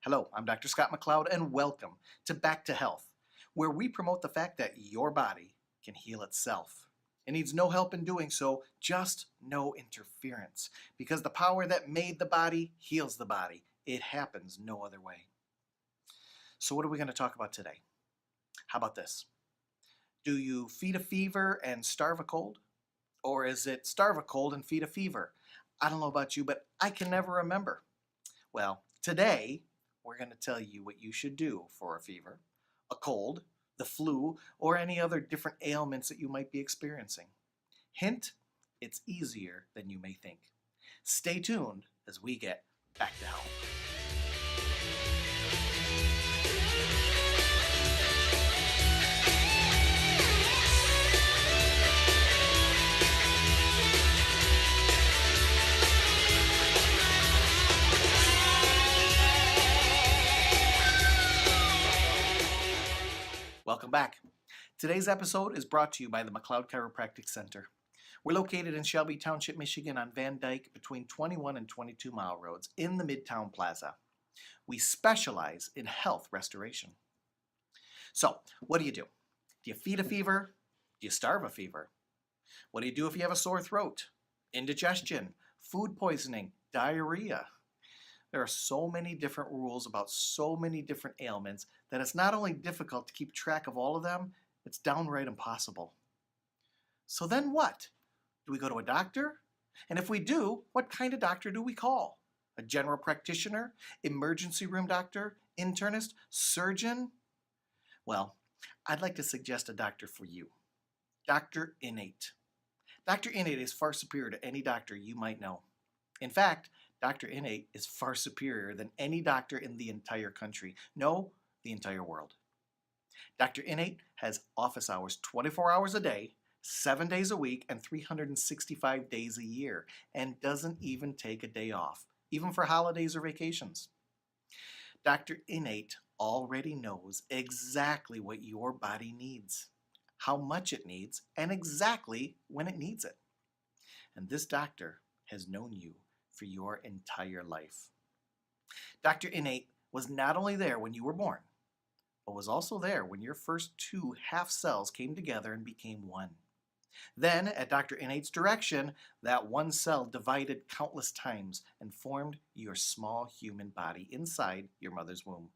Hello, I'm Dr. Scott McLeod, and welcome to Back to Health, where we promote the fact that your body can heal itself. It needs no help in doing so, just no interference, because the power that made the body heals the body. It happens no other way. So, what are we going to talk about today? How about this? Do you feed a fever and starve a cold? Or is it starve a cold and feed a fever? I don't know about you, but I can never remember. Well, today we're going to tell you what you should do for a fever, a cold, the flu, or any other different ailments that you might be experiencing. Hint, it's easier than you may think. Stay tuned as we get back to health. Welcome back. Today's episode is brought to you by the McLeod Chiropractic Center. We're located in Shelby Township, Michigan on Van Dyke between 21 and 22 Mile Roads in the Midtown Plaza. We specialize in health restoration. So, what do? Do you feed a fever? Do you starve a fever? What do you do if you have a sore throat, indigestion, food poisoning, diarrhea? There are so many different rules about so many different ailments that it's not only difficult to keep track of all of them, it's downright impossible. So then what? Do we go to a doctor? And if we do, what kind of doctor do we call? A general practitioner, emergency room doctor, internist, surgeon? Well, I'd like to suggest a doctor for you. Dr. Innate. Dr. Innate is far superior to any doctor you might know. In fact, Dr. Innate is far superior than any doctor in the entire country. No, the entire world. Dr. Innate has office hours 24 hours a day, 7 days a week, and 365 days a year, and doesn't even take a day off, even for holidays or vacations. Dr. Innate already knows exactly what your body needs, how much it needs, and exactly when it needs it. And this doctor has known you for your entire life. Dr. Innate was not only there when you were born, but was also there when your first two half cells came together and became one. Then, at Dr. Innate's direction, that one cell divided countless times and formed your small human body inside your mother's womb.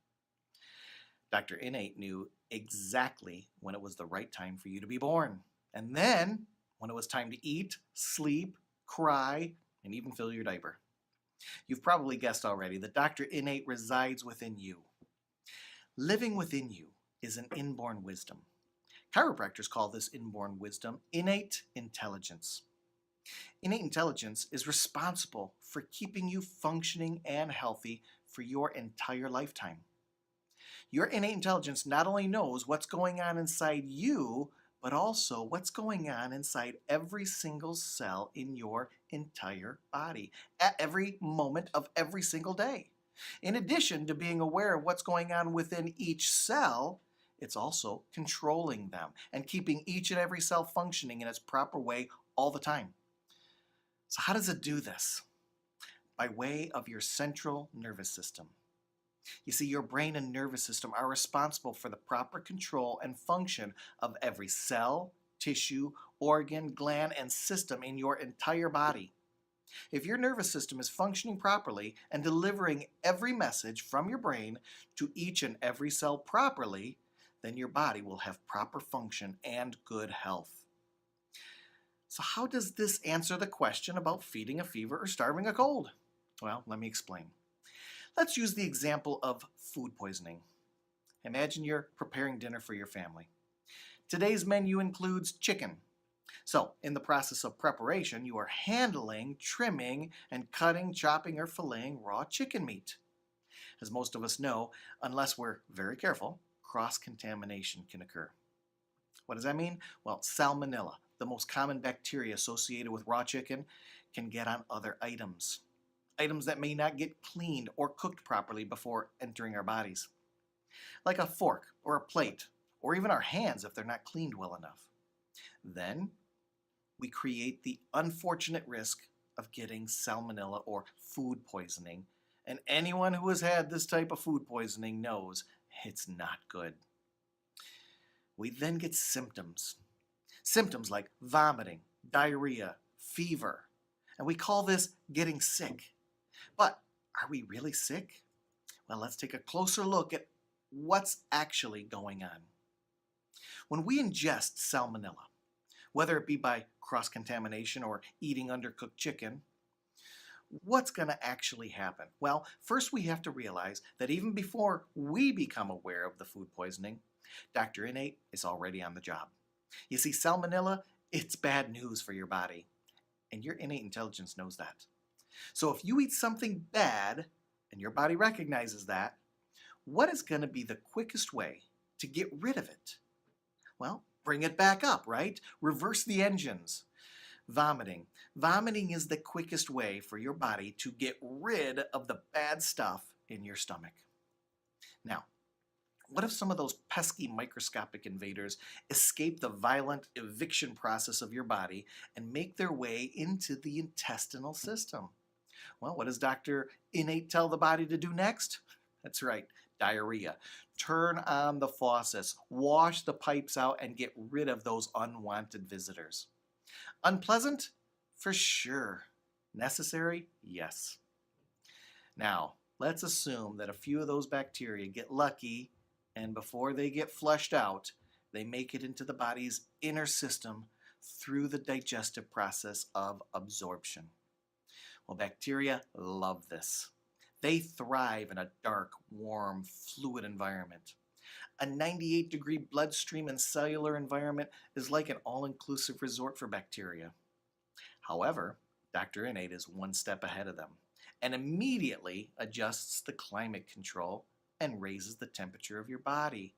Dr. Innate knew exactly when it was the right time for you to be born, and then when it was time to eat, sleep, cry, and even fill your diaper. You've probably guessed already that Dr. Innate resides within you. Living within you is an inborn wisdom. Chiropractors call this inborn wisdom innate intelligence. Innate intelligence is responsible for keeping you functioning and healthy for your entire lifetime. Your innate intelligence not only knows what's going on inside you, but also what's going on inside every single cell in your entire body at every moment of every single day. In addition to being aware of what's going on within each cell, it's also controlling them and keeping each and every cell functioning in its proper way all the time. So how does it do this? By way of your central nervous system. You see, your brain and nervous system are responsible for the proper control and function of every cell, tissue, organ, gland, and system in your entire body. If your nervous system is functioning properly and delivering every message from your brain to each and every cell properly, then your body will have proper function and good health. So how does this answer the question about feeding a fever or starving a cold? Well, let me explain. Let's use the example of food poisoning. Imagine you're preparing dinner for your family. Today's menu includes chicken. So, in the process of preparation, you are handling, trimming, and cutting, chopping, or filleting raw chicken meat. As most of us know, unless we're very careful, cross-contamination can occur. What does that mean? Well, salmonella, the most common bacteria associated with raw chicken, can get on other items. Items that may not get cleaned or cooked properly before entering our bodies. Like a fork or a plate, or even our hands if they're not cleaned well enough. Then we create the unfortunate risk of getting salmonella or food poisoning And anyone who has had this type of food poisoning knows it's not good. We then get symptoms. Symptoms like vomiting, diarrhea, fever. And we call this getting sick. But are we really sick? Well, let's take a closer look at what's actually going on. When we ingest salmonella, whether it be by cross-contamination or eating undercooked chicken, what's going to actually happen? Well, first we have to realize that even before we become aware of the food poisoning, Dr. Innate is already on the job. You see, salmonella, it's bad news for your body, and your innate intelligence knows that. So if you eat something bad, and your body recognizes that, what is going to be the quickest way to get rid of it? Well, bring it back up, right? Reverse the engines. Vomiting. Vomiting is the quickest way for your body to get rid of the bad stuff in your stomach. Now, what if some of those pesky microscopic invaders escape the violent eviction process of your body and make their way into the intestinal system? Well, what does Dr. Innate tell the body to do next? That's right, diarrhea. Turn on the faucets, wash the pipes out, and get rid of those unwanted visitors. Unpleasant? For sure. Necessary? Yes. Now, let's assume that a few of those bacteria get lucky, and before they get flushed out, they make it into the body's inner system through the digestive process of absorption. Well, bacteria love this. They thrive in a dark, warm, fluid environment. A 98-degree bloodstream and cellular environment is like an all-inclusive resort for bacteria. However, Dr. Innate is one step ahead of them and immediately adjusts the climate control and raises the temperature of your body.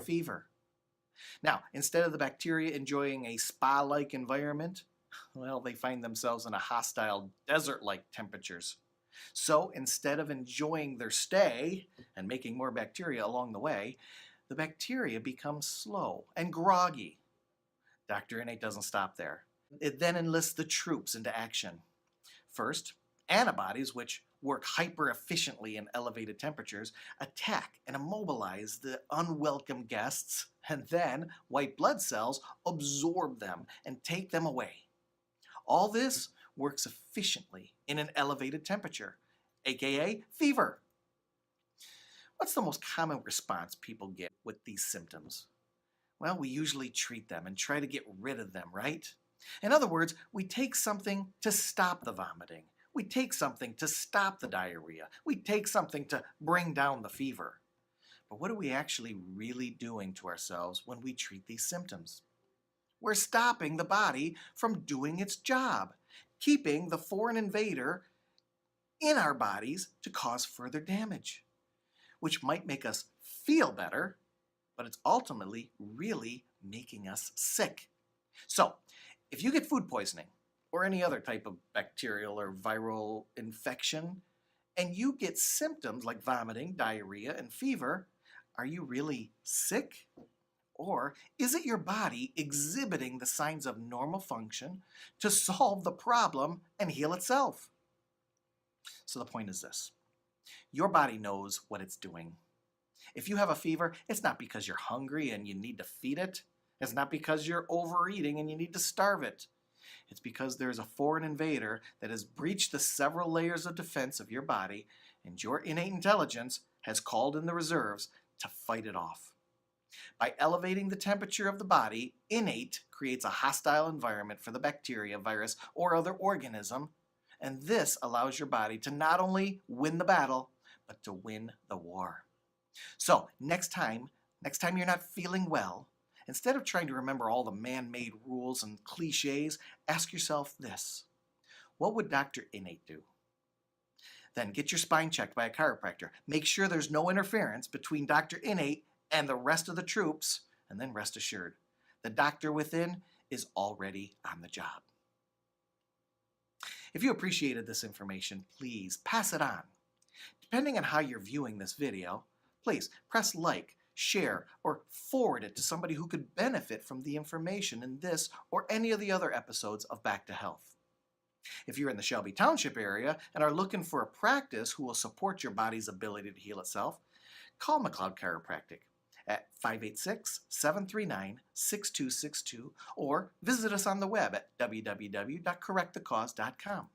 Fever. Now, instead of the bacteria enjoying a spa-like environment, well, they find themselves in a hostile desert-like temperatures. So instead of enjoying their stay and making more bacteria along the way, the bacteria become slow and groggy. Dr. Innate doesn't stop there. It then enlists the troops into action. First, antibodies, which work hyper-efficiently in elevated temperatures, attack and immobilize the unwelcome guests, and then white blood cells absorb them and take them away. All this works efficiently in an elevated temperature, aka fever. What's the most common response people get with these symptoms? Well, we usually treat them and try to get rid of them, right? In other words, we take something to stop the vomiting. We take something to stop the diarrhea. We take something to bring down the fever. But what are we actually really doing to ourselves when we treat these symptoms? We're stopping the body from doing its job, keeping the foreign invader in our bodies to cause further damage, which might make us feel better, but it's ultimately really making us sick. So, if you get food poisoning or any other type of bacterial or viral infection, and you get symptoms like vomiting, diarrhea, and fever, are you really sick? Or is it your body exhibiting the signs of normal function to solve the problem and heal itself? So the point is this. Your body knows what it's doing. If you have a fever, it's not because you're hungry and you need to feed it. It's not because you're overeating and you need to starve it. It's because there's a foreign invader that has breached the several layers of defense of your body, and your innate intelligence has called in the reserves to fight it off. By elevating the temperature of the body, Innate creates a hostile environment for the bacteria, virus, or other organism, and this allows your body to not only win the battle, but to win the war. So, next time you're not feeling well, instead of trying to remember all the man-made rules and cliches, ask yourself this. What would Dr. Innate do? Then get your spine checked by a chiropractor. Make sure there's no interference between Dr. Innate and the rest of the troops, and then rest assured, the doctor within is already on the job. If you appreciated this information, please pass it on. Depending on how you're viewing this video, please press like, share, or forward it to somebody who could benefit from the information in this or any of the other episodes of Back to Health. If you're in the Shelby Township area and are looking for a practice who will support your body's ability to heal itself, call McLeod Chiropractic at 586-739-6262 or visit us on the web at www.correctthecause.com.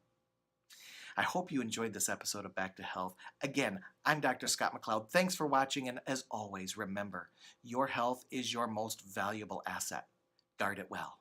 I hope you enjoyed this episode of Back to Health. Again, I'm Dr. Scott McLeod. Thanks for watching, and as always, remember, your health is your most valuable asset. Guard it well.